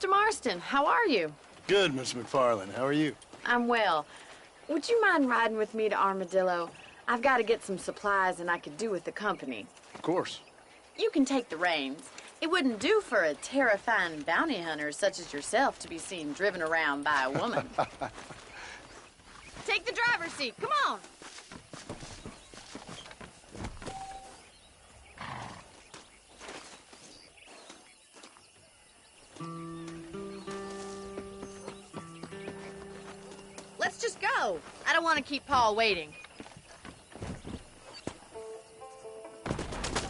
Mr. Marston, how are you? Good, Miss McFarland. How are you? I'm well. Would you mind riding with me to Armadillo? I've got to get some supplies and I could do with the company. Of course. You can take the reins. It wouldn't do for a terrifying bounty hunter such as yourself to be seen driven around by a woman. Take the driver's seat. Come on. Let's just go. I don't want to keep Paul waiting.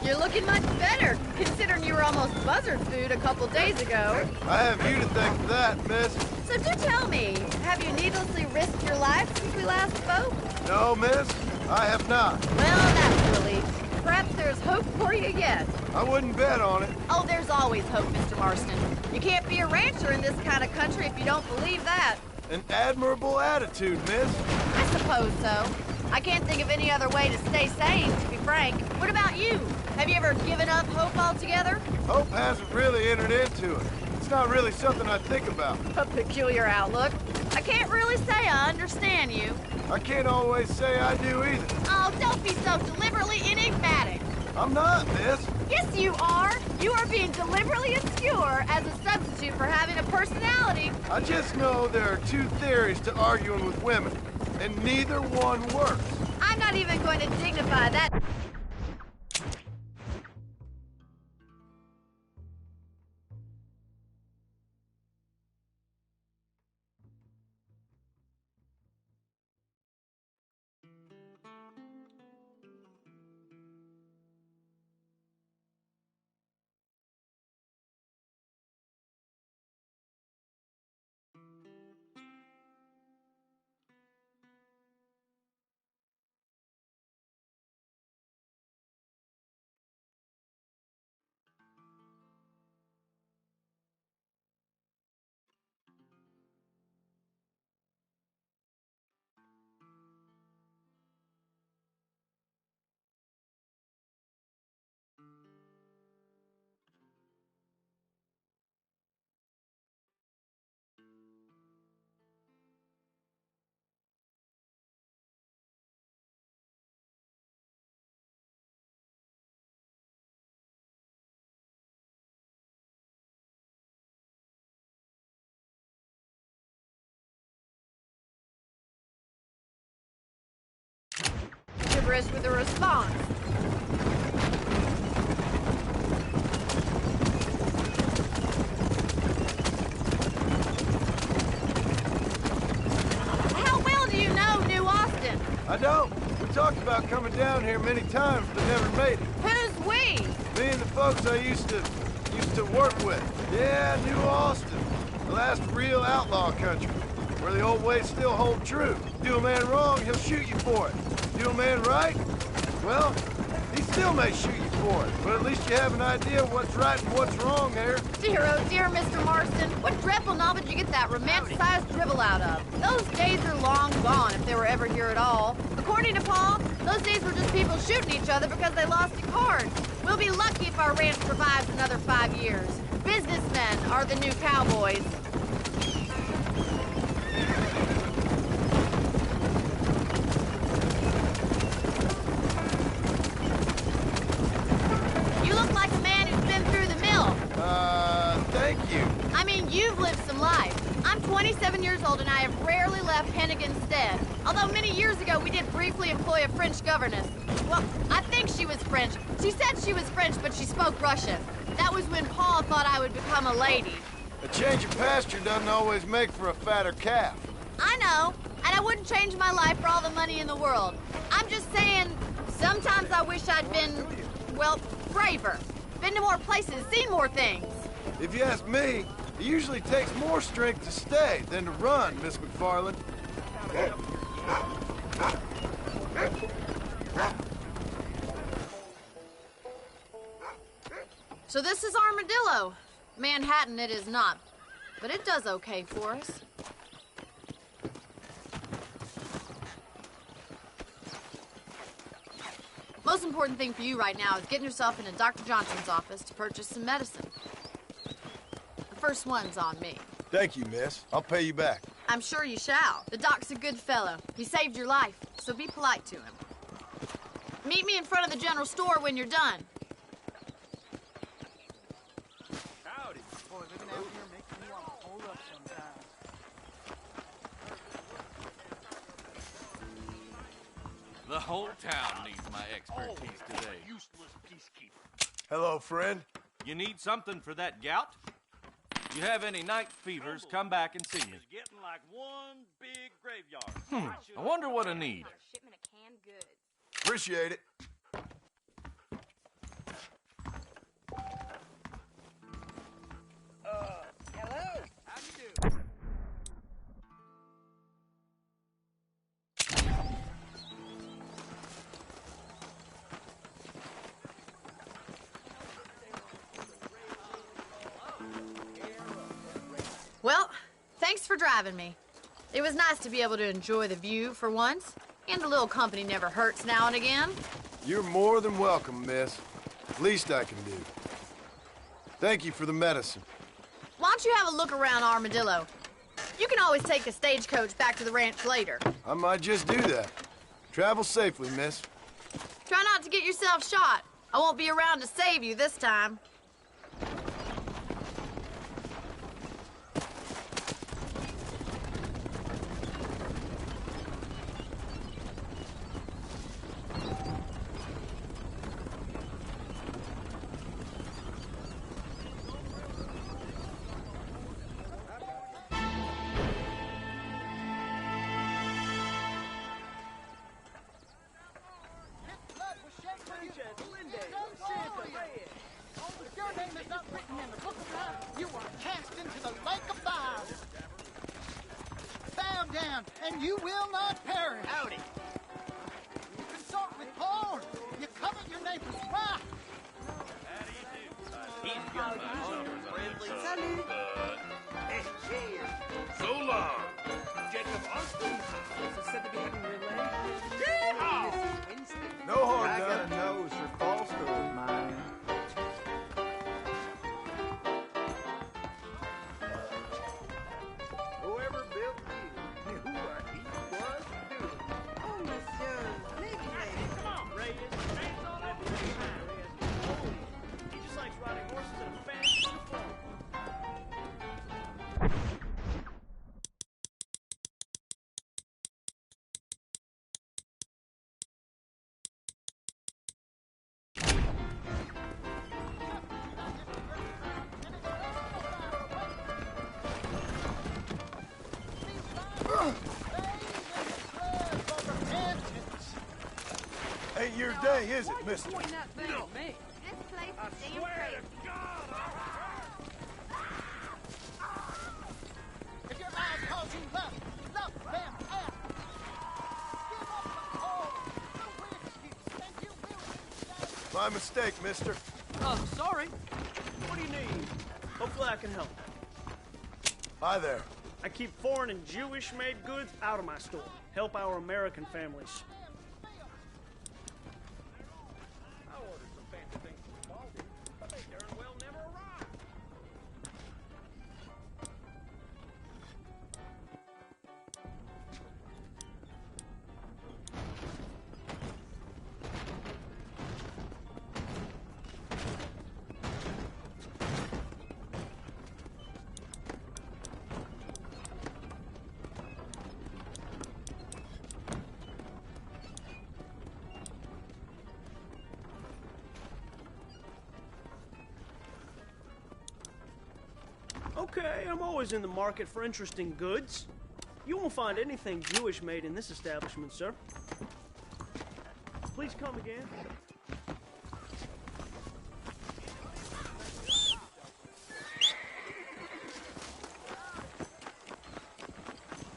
You're looking much better, considering you were almost buzzard food a couple days ago. I have you to thank for that, miss. So do tell me, have you needlessly risked your life since we last spoke? No, miss, I have not. Well, that's a relief. Perhaps there's hope for you yet. I wouldn't bet on it. Oh, there's always hope, Mr. Marston. You can't be a rancher in this kind of country if you don't believe that. An admirable attitude, miss. I suppose so. I can't think of any other way to stay sane, to be frank. What about you? Have you ever given up hope altogether? Hope hasn't really entered into it. It's not really something I think about. A peculiar outlook. I can't really say I understand you. I can't always say I do either. Oh, don't be so deliberately enigmatic. I'm not, miss. Yes, you are. You are being deliberately obscure as a substitute for having a personality. I just know there are two theories to arguing with women, and neither one works. I'm not even going to dignify that. Gibberish with a response. How well do you know New Austin? I don't. We talked about coming down here many times, but never made it. Who's we? Me and the folks I used to work with. Yeah, New Austin. The last real outlaw country, where the old ways still hold true. Do a man wrong, he'll shoot you for it. Do a man right, well, he still may shoot you for it. But at least you have an idea of what's right and what's wrong there. Dear, oh dear, Mr. Marston. What dreadful novel did you get that romanticized dribble out of? Those days are long gone, if they were ever here at all. According to Paul, those days were just people shooting each other because they lost at cards. We'll be lucky if our ranch survives another 5 years. Businessmen are the new cowboys. You look like a man who's been through the mill. Thank you. I mean, you've lived some life. I'm 27 years old and I have rarely left Hennigan's stead. Although many years ago we did briefly employ a French governess. Well, I think she was French. She said she was French, but she spoke Russian. That was when Paul thought I would become a lady. A change of pasture doesn't always make for a fatter calf. I know, and I wouldn't change my life for all the money in the world. I'm just saying, sometimes I wish I'd been, well, braver. Been to more places, seen more things. If you ask me, it usually takes more strength to stay than to run, Miss McFarland. So this is Armadillo. Manhattan it is not, but it does okay for us. Most important thing for you right now is getting yourself into Dr. Johnson's office to purchase some medicine. First one's on me. Thank you, miss. I'll pay you back. I'm sure you shall. The doc's a good fellow. He saved your life, so be polite to him. Meet me in front of the general store when you're done. Howdy. Boy, living out here makes me want to hold up sometimes. The whole town needs my expertise today. Useless peacekeeper. Hello, friend. You need something for that gout? You have any night fevers, come back and see me. It's getting like one big graveyard. I wonder what I need. Shipment of canned goods. Appreciate it. Hello. How you doing? Well, thanks for driving me. It was nice to be able to enjoy the view for once, and a little company never hurts now and again. You're more than welcome, miss. Least I can do. Thank you for the medicine. Why don't you have a look around Armadillo? You can always take a stagecoach back to the ranch later. I might just do that. Travel safely, miss. Try not to get yourself shot. I won't be around to save you this time. Your name is not written in the book of life. You are cast into the lake of fire. Bow down, and you will not perish. Howdy. You consort with Paul. You covet your neighbor's wife. How do you do? He's good. Salut. So long, Jacob Austin. Said to be having relations. Yeehaw! No harm I got a done. nose for falsehood, man. Whoever built you knew what he was doing. Oh, monsieur, maybe. Come on, Reyes. Reyes all over the time. He just likes riding horses in a fancy uniform. Ain't your day, is it, mister? This place is damn crazy. If your eyes calls you love, love them out. Give up the coal, the whiskey, and you will My mistake, mister. Oh, sorry. What do you need? Hopefully I can help. Hi there. I keep foreign and Jewish-made goods out of my store. Help our American families. I ordered some fancy things from Baldy, but they darn well never arrived. Okay, I'm always in the market for interesting goods. You won't find anything Jewish made in this establishment, sir. Please come again.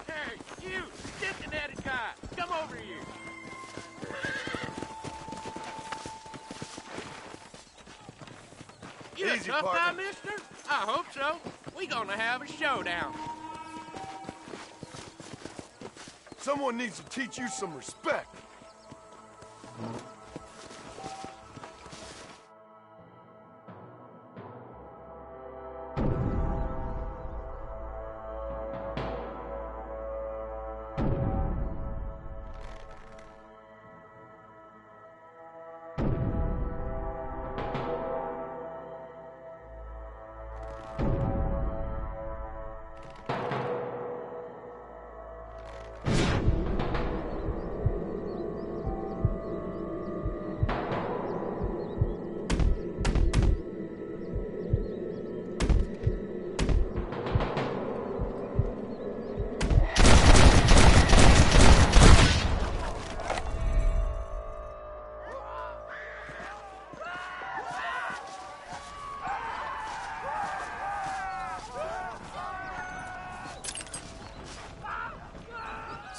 Hey, you, stiff-necked guy, come over here. You a Easy, tough guy, partner. mister? I hope so. We gonna have a showdown. Someone needs to teach you some respect.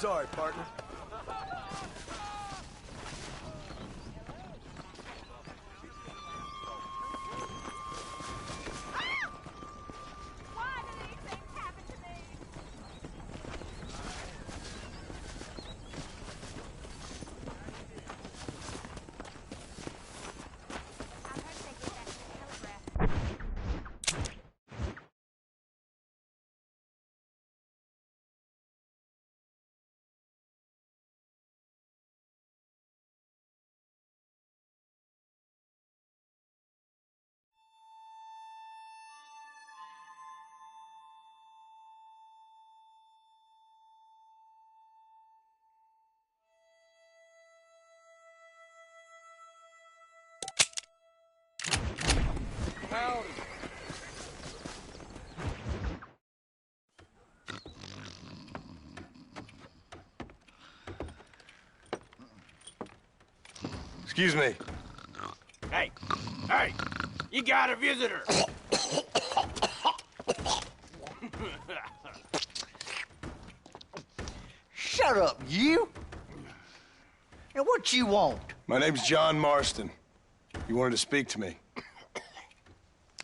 sorry, partner. Why did these things happen to me? I heard they did that to the telegraph. Excuse me. Hey, hey, you got a visitor. Shut up, you! And what you want? My name's John Marston. You wanted to speak to me.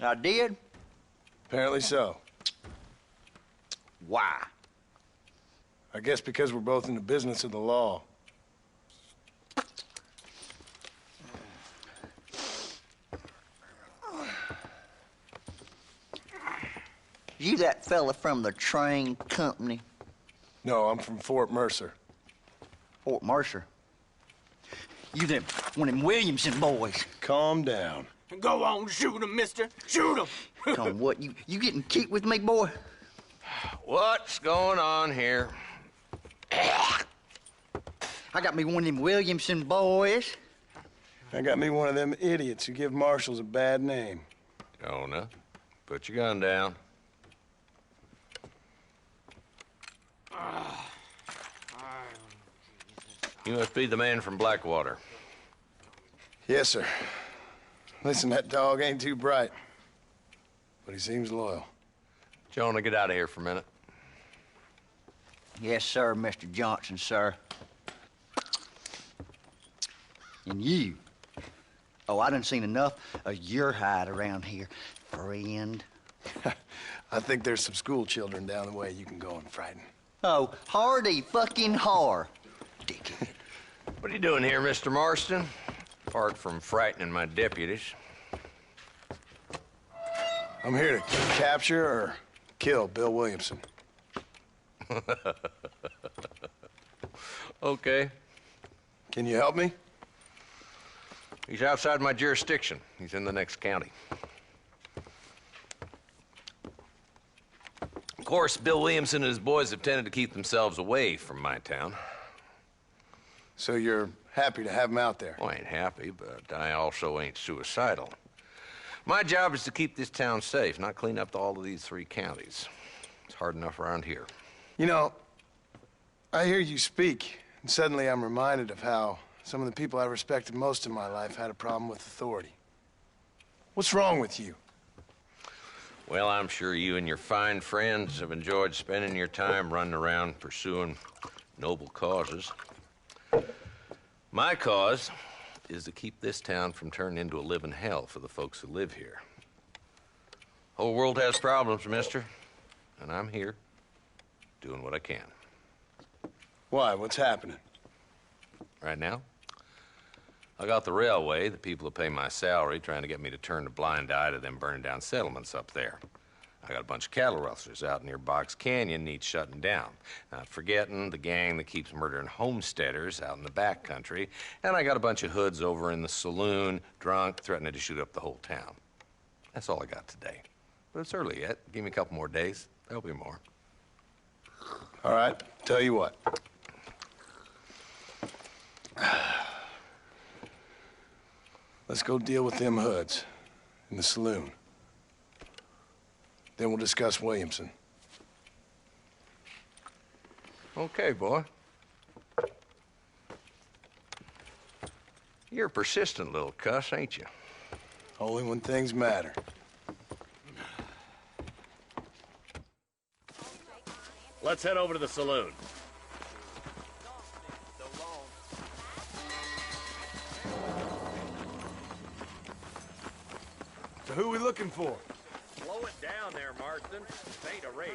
I did? Apparently so. Why? I guess because we're both in the business of the law. You that fella from the train company? No, I'm from Fort Mercer. Fort Mercer? You them one of them Williamson boys. Calm down. Go on, shoot him, mister. Shoot him. Come on, what, you getting kicked with me, boy? What's going on here? I got me one of them Williamson boys. I got me one of them idiots who give marshals a bad name. Jonah, put your gun down. You must be the man from Blackwater. Yes, sir. Listen, that dog ain't too bright, but he seems loyal. Jonah, get out of here for a minute. Yes, sir, Mr. Johnson, sir. And you. Oh, I done seen enough of your hide around here, friend. I think there's some school children down the way you can go and frighten. Oh, hardy fucking har. Dickhead. What are you doing here, Mr. Marston? Apart from frightening my deputies. I'm here to capture or kill Bill Williamson. Okay. Can you help me? He's outside my jurisdiction. He's in the next county. Of course, Bill Williamson and his boys have tended to keep themselves away from my town. So you're happy to have him out there? Well, I ain't happy, but I also ain't suicidal. My job is to keep this town safe, not clean up all of these 3 counties. It's hard enough around here. You know, I hear you speak, and suddenly I'm reminded of how some of the people I respected most in my life had a problem with authority. What's wrong with you? Well, I'm sure you and your fine friends have enjoyed spending your time running around pursuing noble causes. My cause is to keep this town from turning into a living hell for the folks who live here. Whole world has problems, mister, and I'm here doing what I can. Why? What's happening? Right now, I got the railway, the people who pay my salary, trying to get me to turn a blind eye to them burning down settlements up there. I got a bunch of cattle rustlers out near Box Canyon needs shutting down. Not forgetting the gang that keeps murdering homesteaders out in the back country. And I got a bunch of hoods over in the saloon, drunk, threatening to shoot up the whole town. That's all I got today. But it's early yet. Give me a couple more days. There'll be more. All right, tell you what. Let's go deal with them hoods in the saloon. Then we'll discuss Williamson. Okay, boy. You're a persistent little cuss, ain't you? Only when things matter. Let's head over to the saloon. So who we looking for? Slow it down there, Marston. This ain't a race.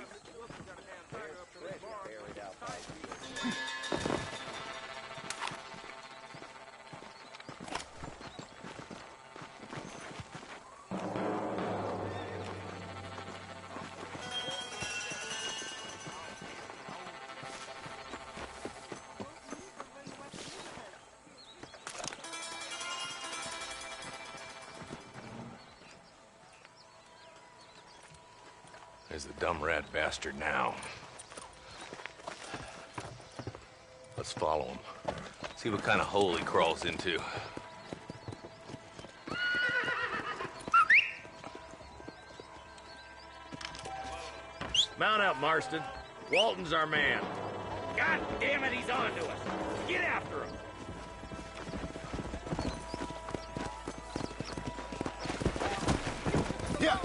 There's the dumb rat bastard now. Let's follow him. See what kind of hole he crawls into. Mount up, Marston. Walton's our man. God damn it, he's on to us. Get after him. Yeah.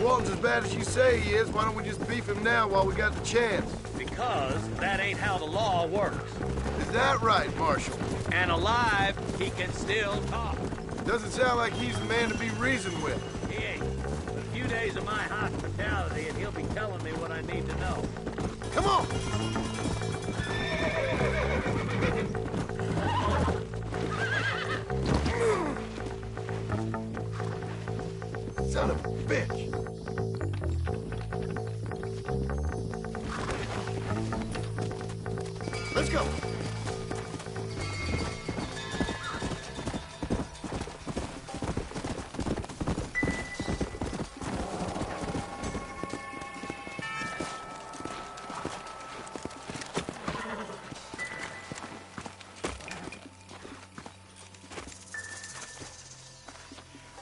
Walton's as bad as you say he is. Why don't we just beef him now while we got the chance? Because that ain't how the law works. Is that right, Marshal? And alive, he can still talk. Doesn't sound like he's the man to be reasoned with. He ain't. A few days of my hospitality, and he'll be telling me what I need to know. Come on! Son of a bitch! Let's go!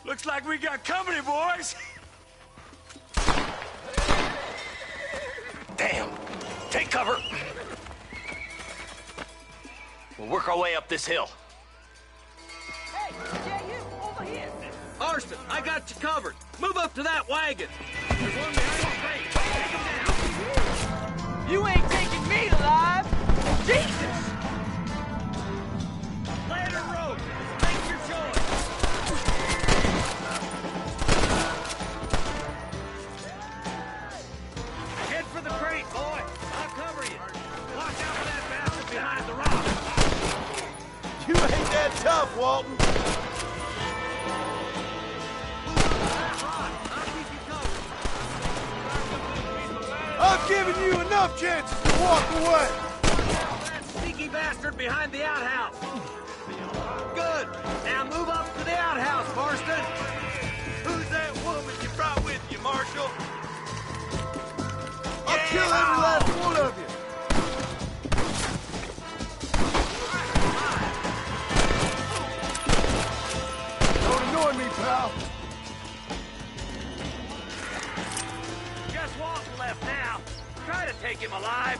Looks like we got company, boys. Damn! Take cover! We'll work our way up this hill. Hey, yeah, you, over here. Marston, I got you covered. Move up to that wagon. There's one behind the crate. Take him down. You ain't taking me alive. Jesus! Land or road. Make your choice. Head for the crate, boy. I'll cover you. Watch out for that bastard behind the rock. You ain't that tough, Walton! I'll keep you covered. I've given you enough chances to walk away! That sneaky bastard behind the outhouse. Good. Now move up to the outhouse, Marston. Who's that woman you brought with you, Marshal? I'll kill every last one of you! Don't annoy me, pal! Just Walton left now. Try to take him alive.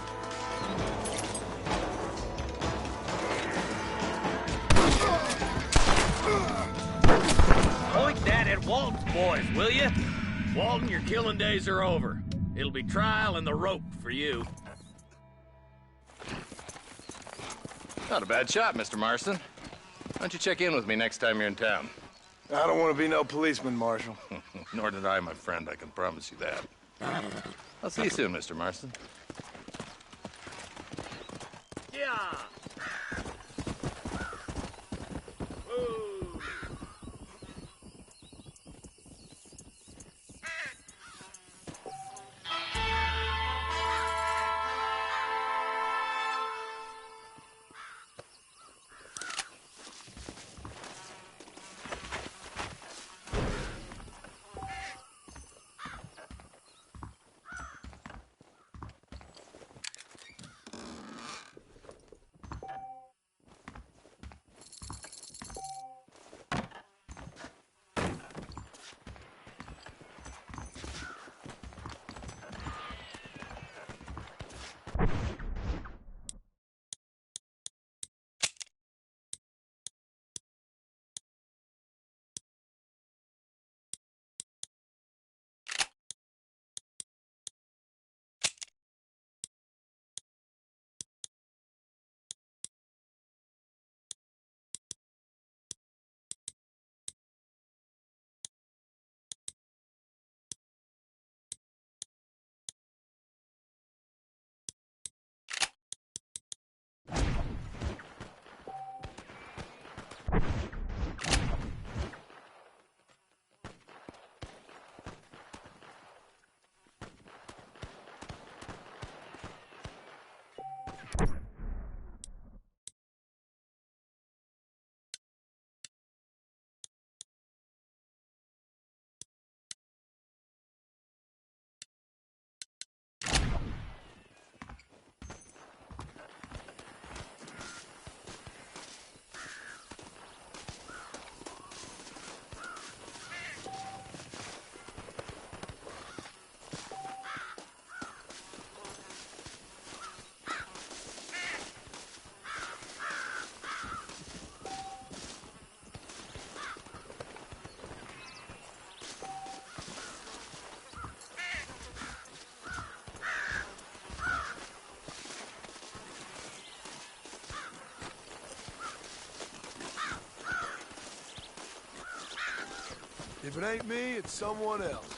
Point that at Walton's boys, will you? Walton, your killing days are over. It'll be trial and the rope for you. Not a bad shot, Mr. Marston. Why don't you check in with me next time you're in town? I don't want to be no policeman, Marshal. Nor did I, my friend. I can promise you that. I'll see you soon, Mr. Marston. Yeah. Ooh. If it ain't me, it's someone else.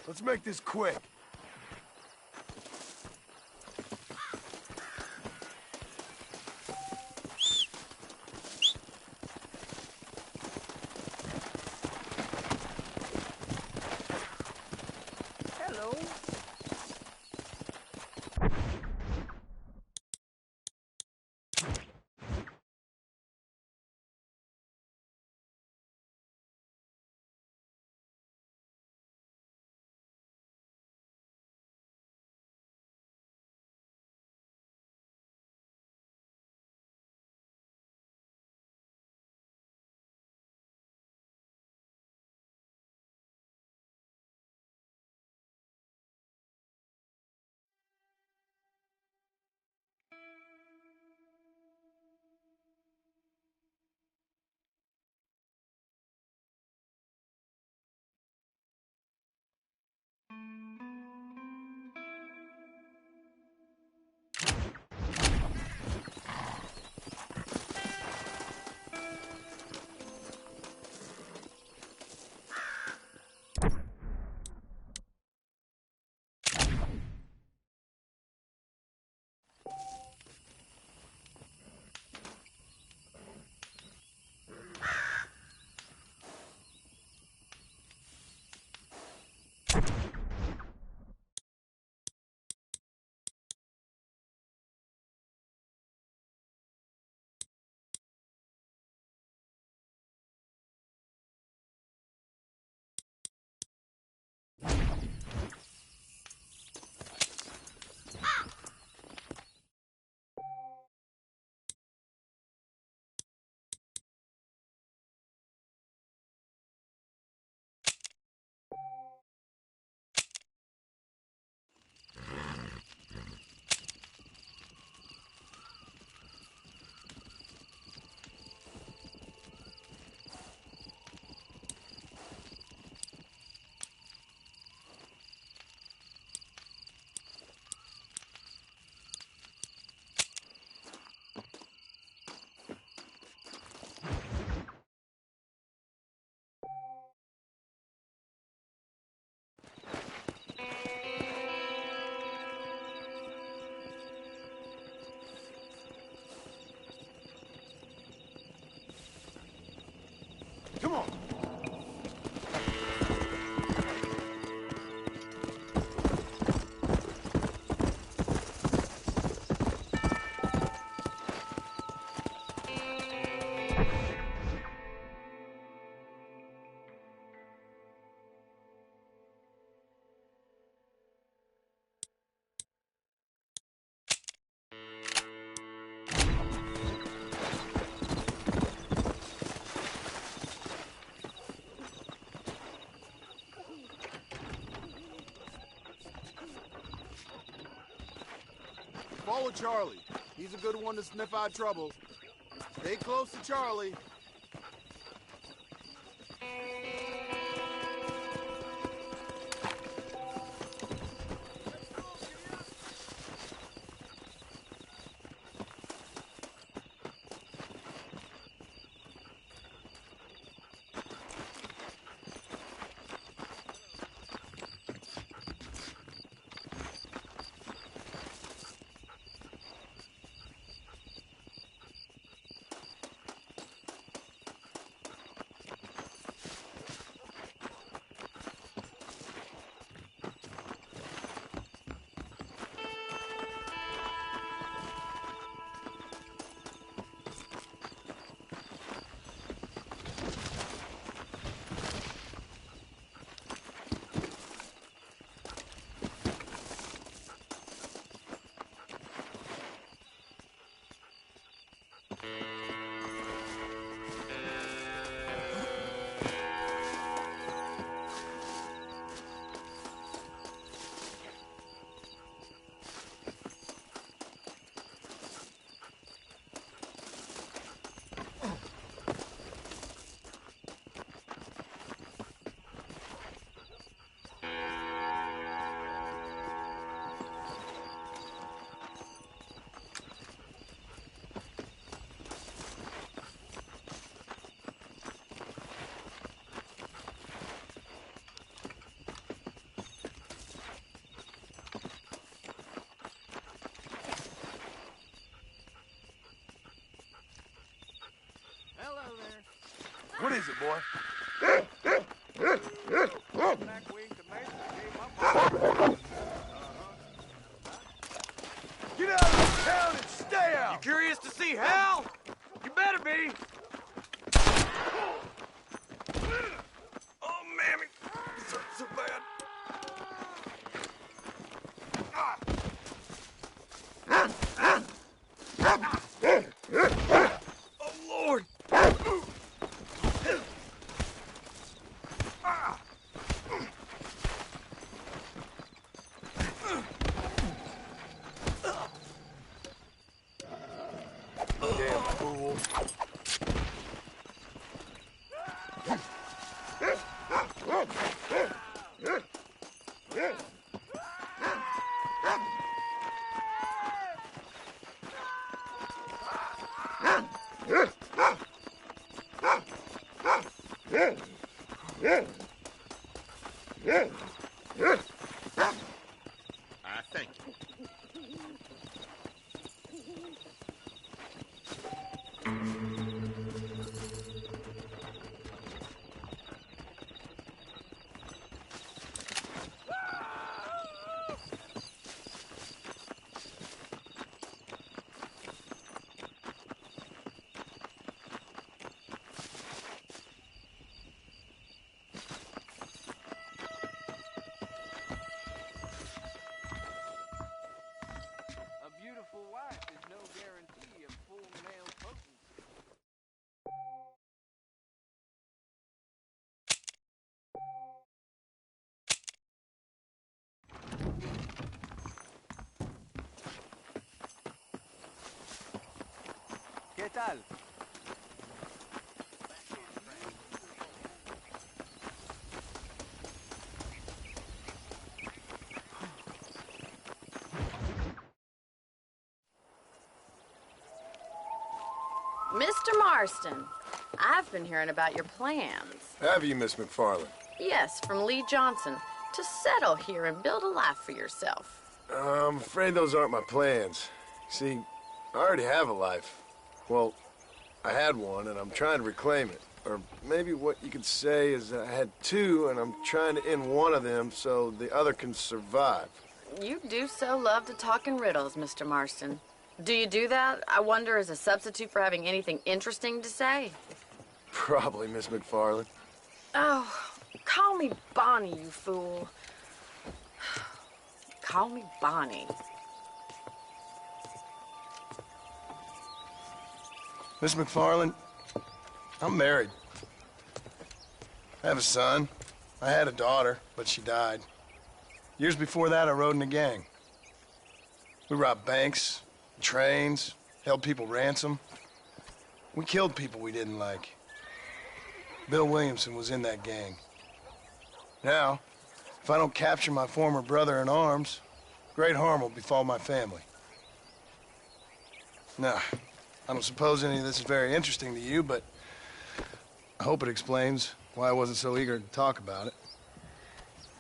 Let's make this quick. Hello. Come on. Follow Charlie. He's a good one to sniff out trouble. Stay close to Charlie. What is it, boy? Get out of this town and stay out! You curious to see hell? You better be. Oh, mammy. This hurts so bad. Oh, Lord. Damn fool. I thank you. A beautiful wife is no guarantee of full male potency. ¿Qué tal? Mr. Marston, I've been hearing about your plans. Have you, Miss McFarland? Yes, from Lee Johnson, to settle here and build a life for yourself. I'm afraid those aren't my plans. See, I already have a life. Well, I had one, and I'm trying to reclaim it. Or maybe what you could say is that I had two, and I'm trying to end one of them so the other can survive. You do so love to talk in riddles, Mr. Marston. Do you do that, I wonder, as a substitute for having anything interesting to say? Probably, Miss McFarland. Oh, call me Bonnie, you fool. Call me Bonnie. Miss McFarland, I'm married. I have a son. I had a daughter, but she died. Years before that, I rode in a gang. We robbed banks, trains, held people ransom. We killed people we didn't like. Bill Williamson was in that gang. Now, if I don't capture my former brother in arms, great harm will befall my family. Now, I don't suppose any of this is very interesting to you, but I hope it explains why I wasn't so eager to talk about it.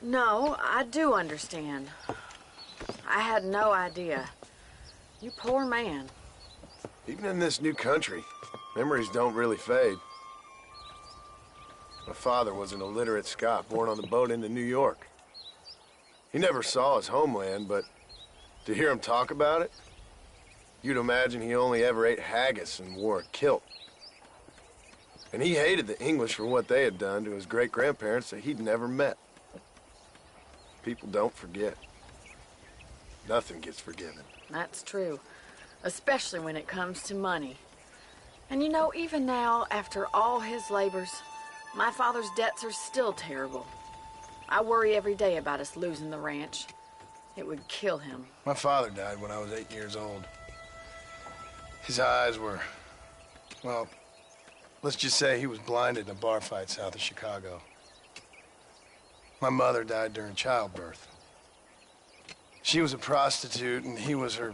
No, I do understand. I had no idea. You poor man. Even in this new country, memories don't really fade. My father was an illiterate Scot born on the boat into New York. He never saw his homeland, but to hear him talk about it, you'd imagine he only ever ate haggis and wore a kilt. And he hated the English for what they had done to his great-grandparents that he'd never met. People don't forget. Nothing gets forgiven. That's true, especially when it comes to money. And you know, even now, after all his labors, my father's debts are still terrible. I worry every day about us losing the ranch. It would kill him. My father died when I was 8 years old. His eyes were, well, let's just say he was blinded in a bar fight south of Chicago. My mother died during childbirth. She was a prostitute, and he was her,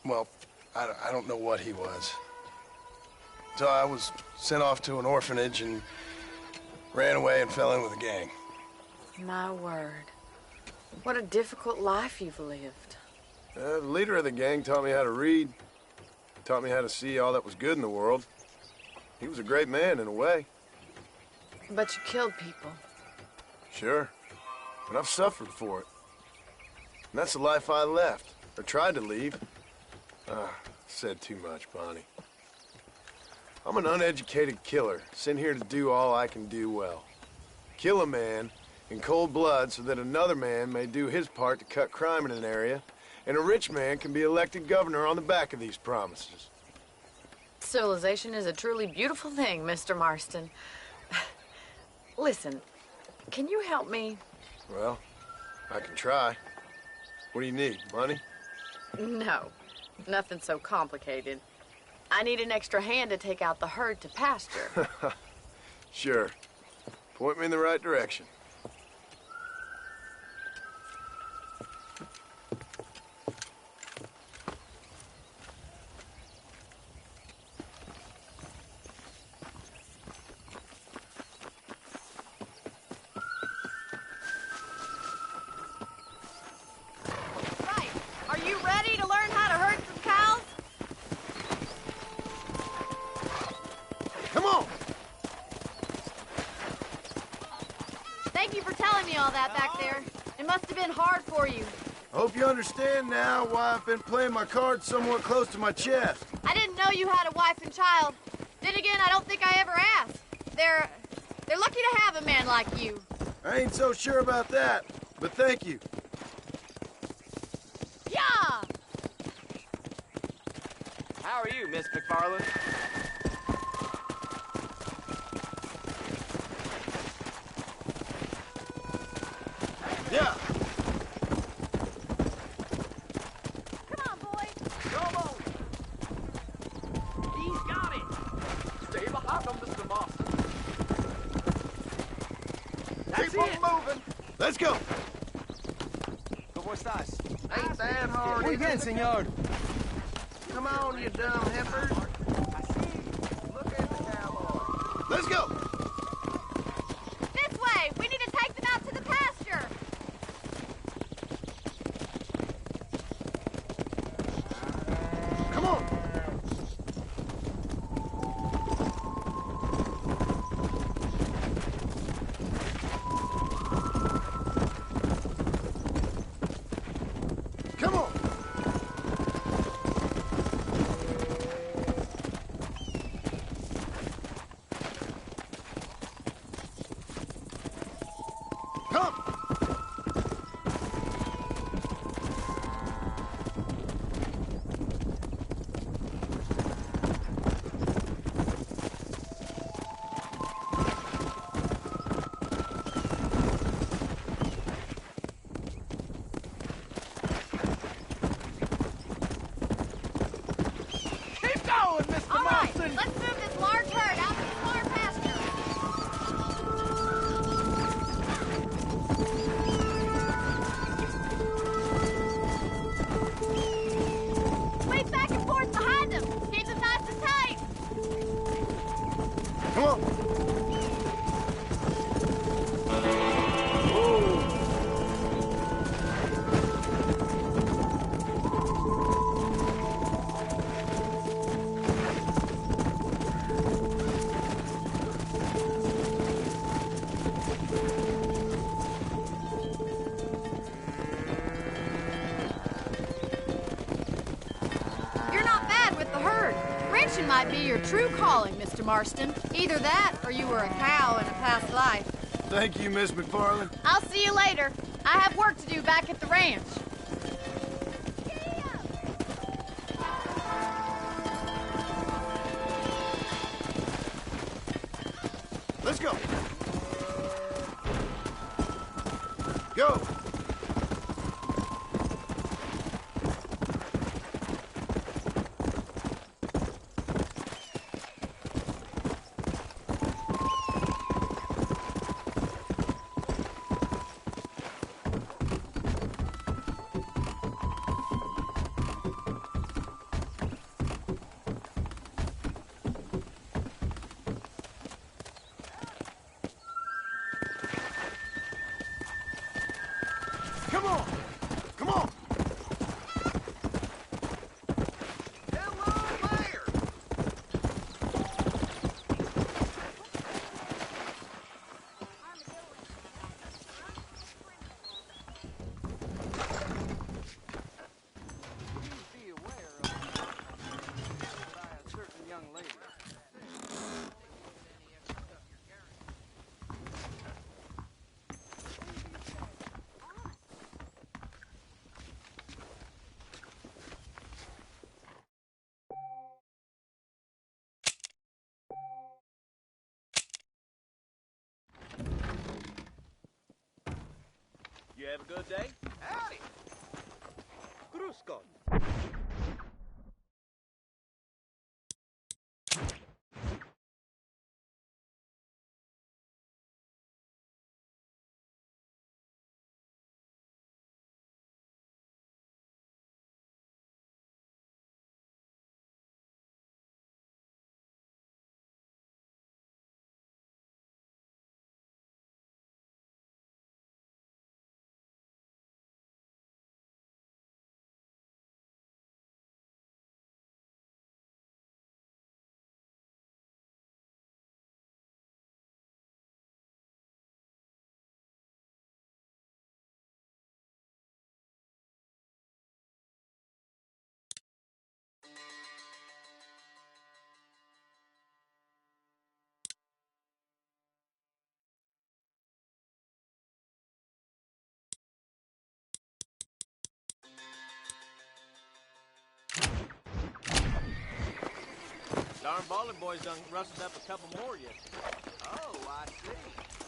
well, I don't know what he was. So I was sent off to an orphanage and ran away and fell in with a gang. My word. What a difficult life you've lived. The leader of the gang taught me how to read, taught me how to see all that was good in the world. He was a great man in a way. But you killed people. Sure. But I've suffered for it. And that's the life I left, or tried to leave. Said too much, Bonnie. I'm an uneducated killer, sent here to do all I can do well. Kill a man in cold blood so that another man may do his part to cut crime in an area, and a rich man can be elected governor on the back of these promises. Civilization is a truly beautiful thing, Mr. Marston. Listen, can you help me? Well, I can try. What do you need, money? No, nothing so complicated. I need an extra hand to take out the herd to pasture. Sure. Point me in the right direction. Right. Are you ready to learn how to herd some cows? Come on! Thank you for telling me all that back there. It must have been hard for you. I hope you understand now why I've been playing my cards somewhat close to my chest. I didn't know you had a wife and child. Then again, I don't think I ever asked. They're lucky to have a man like you. I ain't so sure about that, but thank you. Yeah! How are you, Miss McFarland? Yeah. Come on, boy. Come on! He's got it! Stay behind him, Mr. Marston. That's Keep it! on moving. Let's go. ¿Cómo estás? Ain't that hard. Muy bien, señor. Come on, you dumb heifers. Look at the cowboy. Let's go. This way! We need to take them out to the pasture! Come on. Come on. Come. Keep going, Mr. All right, Marston! let's move this large herd out to the far pasture. Wait back and forth behind them. Keep them nice and tight. Come on. You're not bad with the herd. Ranching might be your true calling, Mr. Marston. Either that, or you were a cow in a past life. Thank you, Miss McFarland. I'll see you later. I have work to do back at the ranch. Let's go. Go. Come on. Come on. Hello there. you have a good day? Howdy. Gruskon. Darn Bally Boys done rusted up a couple more yet. Oh, I see.